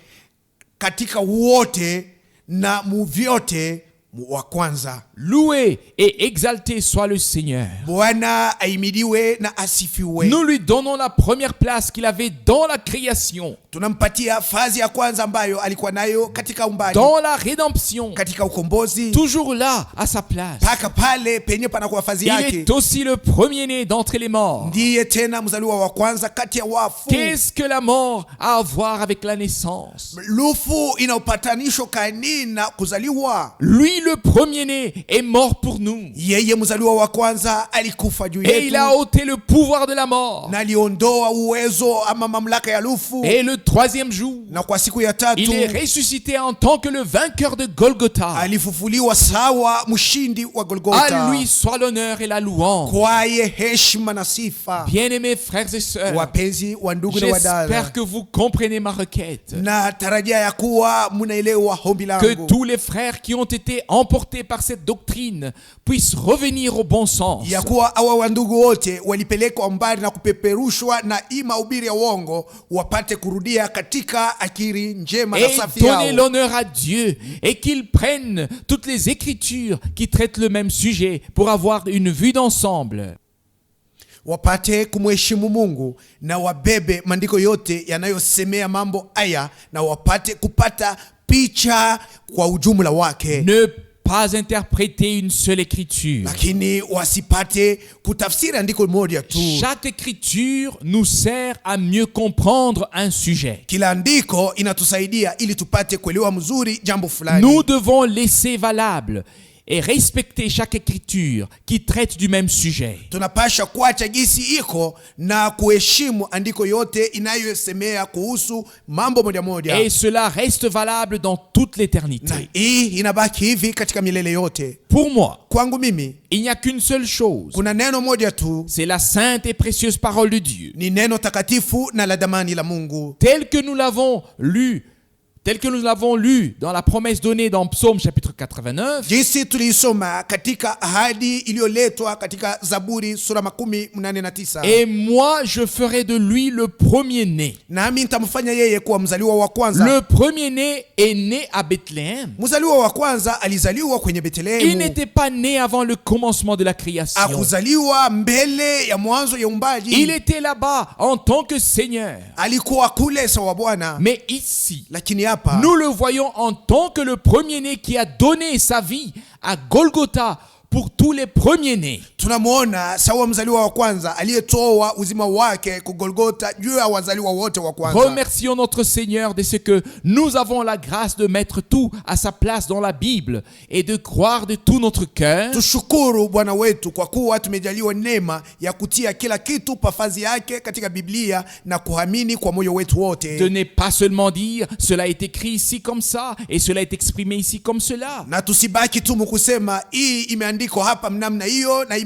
katika wote na muvyote wa kwanza. Loué et exalté soit le Seigneur. Bwana aimidiwe na asifiwe. Nous lui donnons la première place qu'il avait dans la création, Tunampatia fazi ya kwanza ambayo alikuwa nayo katika umbali, dans la rédemption, katika ukombozi, toujours là à sa place. paka pale penye panakuwa fazi Il yake. est aussi le premier-né d'entre les morts. Ndiye tena mzaliwa wa kwanza kati ya wafu. Qu'est-ce que la mort a à voir avec la naissance? Lufu ina upatanisho kanini na kuzaliwa? Lui, le premier-né, est mort pour nous. Yeye mzaliwa wa kwanza alikufa juu Et il a yetu ôté le pouvoir de la mort. na aliondoa uwezo ama mamlaka ya lufu, Et le troisième jour, na kwa siku ya tatu il est ressuscité en tant que le vainqueur de Golgotha. alifufuliwa sawa mshindi wa Golgotha. À lui soit l'honneur et la louange. Kwaye heshima na sifa. Bien-aimés frères et sœurs, Wapenzi wa ndugu na wadada, j'espère que vous comprenez ma requête. na tarajia ya kuwa munaelewa hombi Que langu, tous les frères qui ont été emportés par cette doctrine puissent revenir au bon sens. ya kuwa awa wandugu wote walipelekwa mbali na kupeperushwa na mahubiri ya uongo wapate kurudia katika akili njema na Et safi donner yao, l'honneur à Dieu et qu'ils prennent toutes les écritures qui traitent le même sujet pour avoir une vue d'ensemble. wapate kumheshimu Mungu na wabebe maandiko yote yanayosemea mambo haya na wapate kupata picha kwa ujumla wake. Ne pas interpréter une seule écriture. Lakini wasipate kutafsiri andiko moja tu. Chaque écriture nous sert à mieux comprendre un sujet. Kila andiko inatusaidia ili tupate kuelewa mzuri jambo fulani. Nous devons laisser valable et respecter chaque écriture qui traite du même sujet. Tunapasha kuacha gisi iko na kuheshimu andiko yote inayosemea kuhusu mambo moja moja. Et cela reste valable dans toute Na l'éternité. hii inabaki hivi katika milele yote. Pour moi, Kwangu mimi il n'y a qu'une seule chose. kuna neno moja tu, C'est la sainte et précieuse parole de Dieu. ni neno takatifu na la damani la Mungu, Tel que nous l'avons lu dans la promesse donnée dans Psaume chapitre 89, jinsi tuliisoma katika ahadi iliyoletwa katika Zaburi sura 89. et moi je ferai de lui le premier-né. Nami nitamfanya yeye kuwa mzaliwa wa kwanza. Le premier-né est né à Bethléem. Mzaliwa wa kwanza alizaliwa kwenye Il Bethlehemu. n'était pas né avant le commencement de la création. Akuzaliwa mbele ya mwanzo ya umbaji. Il était là-bas en tant que Seigneur. Alikuwa kule sawa Bwana. Mais ici, Lakini hapa nous le voyons en tant que le premier-né qui a donné sa vie à Golgotha pour tous les premiers-nés. tunamuona sawa mzaliwa wa kwanza aliyetoa uzima wake kugolgota juu ya wazaliwa wote wa kwanza. Remercions notre Seigneur de ce que nous avons la grâce de mettre tout à sa place dans la Bible et de croire de tout notre cœur. Tushukuru Bwana wetu kwa kuwa tumejaliwa neema ya kutia kila kitu pafazi yake katika Biblia na kuamini kwa moyo wetu wote. De ne pas seulement dire cela est écrit ici comme ça et cela est exprimé ici comme cela. Na tusibaki tu mkusema hii imeandikwa imeandikwa hapa mnamna hiyo na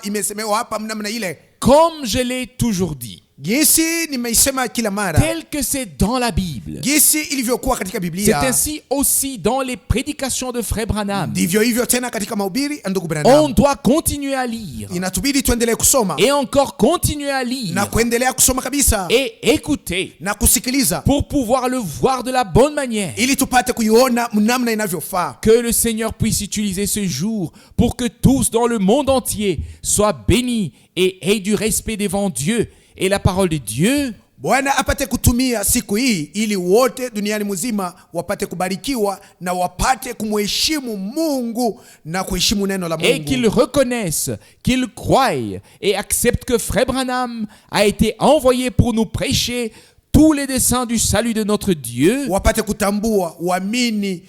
imesemewa hapa mnamna ile. Comme je l'ai toujours dit, Jinsi nimeisema kila mara, tel que c'est dans la Bible, jinsi ilivyokuwa katika c'est Biblia, ainsi aussi dans les prédications de Frère Branham. ndivyo hivyo tena katika mahubiri ya ndugu Branham. On doit continuer à lire Inatubidi tuendelee kusoma et encore continuer à lire na kuendelea kusoma kabisa et écouter na kusikiliza pour pouvoir le voir de la bonne manière. ili tupate kuiona mnamna inavyofaa. Que le Seigneur puisse utiliser ce jour pour que tous dans le monde entier soient bénis et aient du respect devant Dieu et la parole de Dieu. Bwana apate kutumia siku hii ili wote duniani mzima wapate kubarikiwa na wapate kumheshimu Mungu na kuheshimu neno la Et qu'ils Mungu. reconnaissent, qu'ils croient et acceptent que Frère Branham a été envoyé pour nous prêcher tous les desseins du salut de notre Dieu. Wapate kutambua, waamini,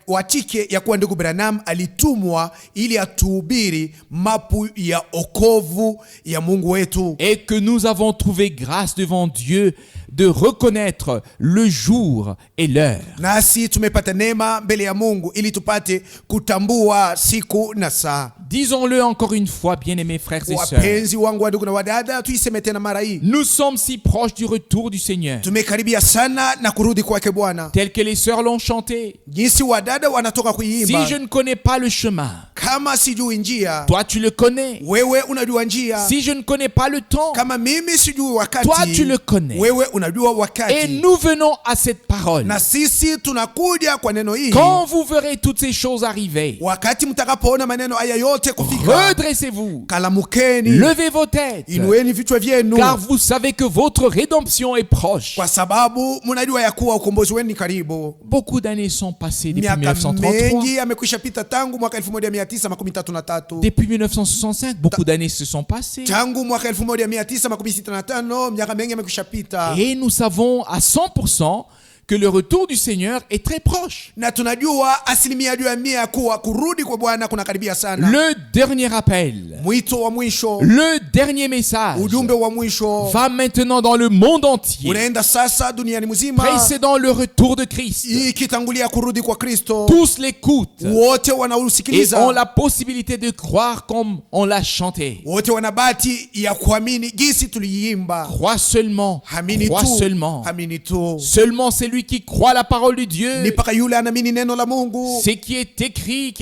watike ya kuwa ndugu Branham alitumwa ili atuhubiri mapu ya okovu ya Mungu wetu. Et que nous avons trouvé grâce devant Dieu de reconnaître le jour et l'heure. Nasi tumepata neema mbele ya Mungu ili tupate kutambua siku na saa. Disons-le encore une fois, bien-aimés frères et sœurs. Wapenzi wangu wa ndugu na wadada, tuiseme tena mara hii. Nous sommes si proches du retour du Seigneur. Tumekaribia sana na kurudi kwake Bwana. Tel que les sœurs l'ont chanté. Jinsi wadada wanatoka Si kuiimba. je ne connais pas le chemin, Kama sijui njia, toi tu le connais. wewe unajua njia. Si je ne connais pas le temps, Kama mimi sijui wakati, toi tu le connais. wewe unajua Et wakati. nous venons à cette parole. Na sisi tunakuja kwa neno hili. Quand vous verrez toutes ces choses arriver, Wakati mtakapoona maneno haya yote kufika, redressez-vous, kalamukeni, levez vos têtes, inueni vichwa vyenu, car vous savez que votre rédemption est proche. kwa sababu mnajua ya kuwa ukombozi wenu ni karibu. Beaucoup d'années sont passées depuis Miaka 1933. mengi yamekwisha pita tangu mwaka 1933. Depuis 1965, beaucoup d'années se sont passées. Tangu mwaka 1965 miaka mengi yamekwisha pita. Et nous savons à 100% que le retour du Seigneur est très proche. Na tunajua asilimia juu ya mia kuwa kurudi kwa Bwana kuna karibia sana. Le dernier appel, Mwito wa mwisho, le dernier message ujumbe wa mwisho va maintenant dans le monde entier, unaenda sasa duniani mzima, précédant le retour de Christ. ikitangulia kurudi kwa Kristo. Tous l'écoutent Wote et ont wanausikiliza, la possibilité de croire comme on l'a chanté. wote wanabati ya kuamini jinsi tuliimba. Crois seulement, Hamini crois tu, seulement. hamini tu. Seulement celui qui croit la parole de Dieu, Ni paka yule anamini neno la Mungu, ce qui est écrit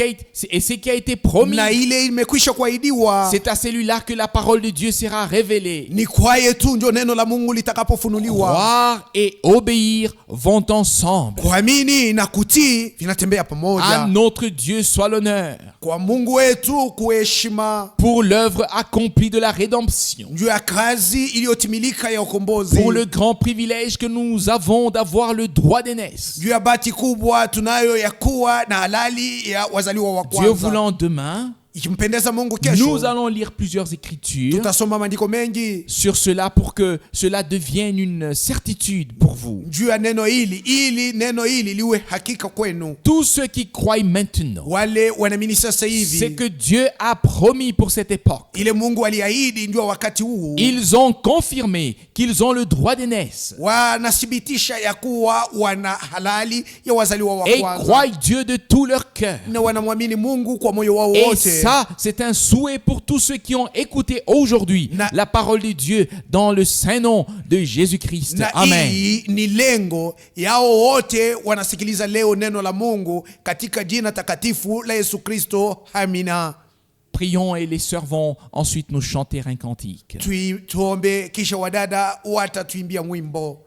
et ce qui a été promis, na ile imekwisha kuahidiwa. c'est à celui-là que la parole de Dieu sera révélée. Ni kwaye tu ndio neno la Mungu litakapofunuliwa. Croire et obéir vont ensemble. Kuamini na kutii vinatembea À pamoja. notre Dieu soit l'honneur Kwa Mungu wetu kuheshima pour l'œuvre accomplie de la rédemption, juu ya kazi iliyotimilika ya ukombozi, pour le grand privilège que nous avons d'avoir le droit d'aînesse. juu ya bahati kubwa tunayo ya kuwa na halali ya wazaliwa wa Dieu kwanza. voulant, demain, Ikimpendeza Mungu, nous kesho allons lire plusieurs écritures tutasoma maandiko mengi sur cela pour que cela devienne une certitude pour vous. juu ya neno hili, ili neno hili liwe hakika kwenu. Tous ceux qui croient maintenant, Wale wanaamini sasa c'est hivi que Dieu a promis pour cette époque. ile Mungu aliahidi ndio wakati huu, Ils ont confirmé qu'ils ont le droit d'aînesse wanathibitisha ya kuwa wana halali ya wazaliwa wa et kwanza croient Dieu de tout leur cœur. na wanamwamini Mungu kwa moyo wao Et wote. ça, c'est un souhait pour tous ceux qui ont écouté aujourd'hui la parole de Dieu dans le saint nom de Jésus-Christ. Na Amen. hii ni lengo yao wote wanasikiliza leo neno la Mungu katika jina takatifu la Yesu Kristo. Amina. Prions et les sœurs vont ensuite nous chanter un cantique. Tuombe kisha wadada watatuimbia mwimbo.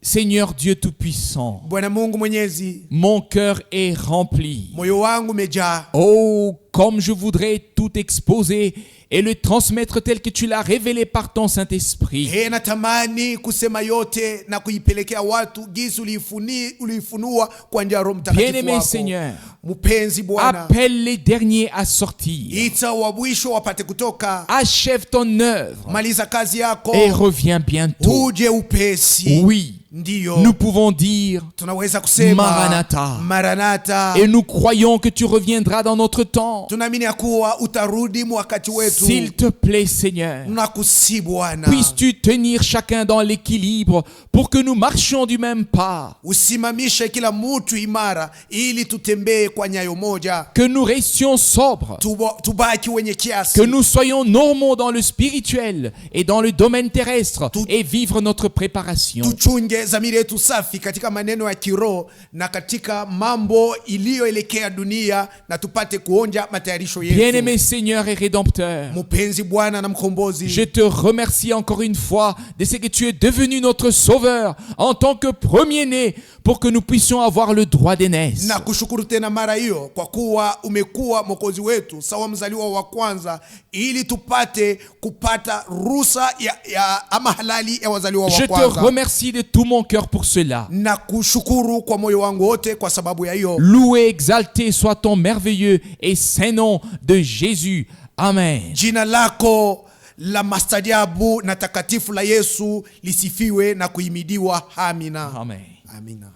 Seigneur Dieu Tout-Puissant, Bwana Mungu Mwenyezi, mon cœur est rempli. moyo wangu umejaa. Oh, comme je voudrais tout exposer et le transmettre tel que tu l'as révélé par ton Saint-Esprit. Natamani kusema yote na kuipelekea watu jinsi ulifunua kwa njia ya Roho Mtakatifu Bien-aimé wako. Seigneur, Mpenzi Bwana, appelle les derniers à sortir. ita wa mwisho wapate kutoka. Achève ton œuvre Maliza kazi yako, et reviens bientôt. uje upesi. Oui, Ndiyo, nous pouvons dire tunaweza kusema Maranatha. Maranatha. et nous croyons que tu reviendras dans notre temps. temps. Tunaamini ya kuwa utarudi wakati wetu. S'il te plaît, Seigneur, Nakusihi Bwana, puisses-tu tenir chacun dans l'équilibre pour que nous marchions du même pas, usimamishe kila mtu imara ili tutembee kwa nyayo moja, que nous restions sobres, tubaki wenye kiasi, que nous soyons normaux dans le spirituel et dans le domaine terrestre et vivre notre préparation. tuchunge dhamiri yetu safi katika maneno ya kiroho na katika mambo iliyoelekea dunia, na tupate kuonja matayarisho yetu. Bien-aimé Seigneur et Rédempteur, Mpenzi Bwana na mkombozi, je te remercie encore une fois de ce que tu es devenu notre sauveur en tant que premier-né pour que nous puissions avoir le droit d'aînesse. na kushukuru tena mara hiyo kwa kuwa umekuwa mwokozi wetu sawa mzaliwa wa kwanza, ili tupate kupata ruhusa ya ama halali ya wazaliwa wa Je te kwanza. remercie de tout mon cœur pour cela. Na kushukuru kwa moyo wangu wote kwa sababu ya hiyo. Loué, exalté soit ton merveilleux et saint nom de Jésus. Amen. Jina lako la mastajabu na takatifu la Yesu lisifiwe na kuhimidiwa. Amina. Amen. Amina.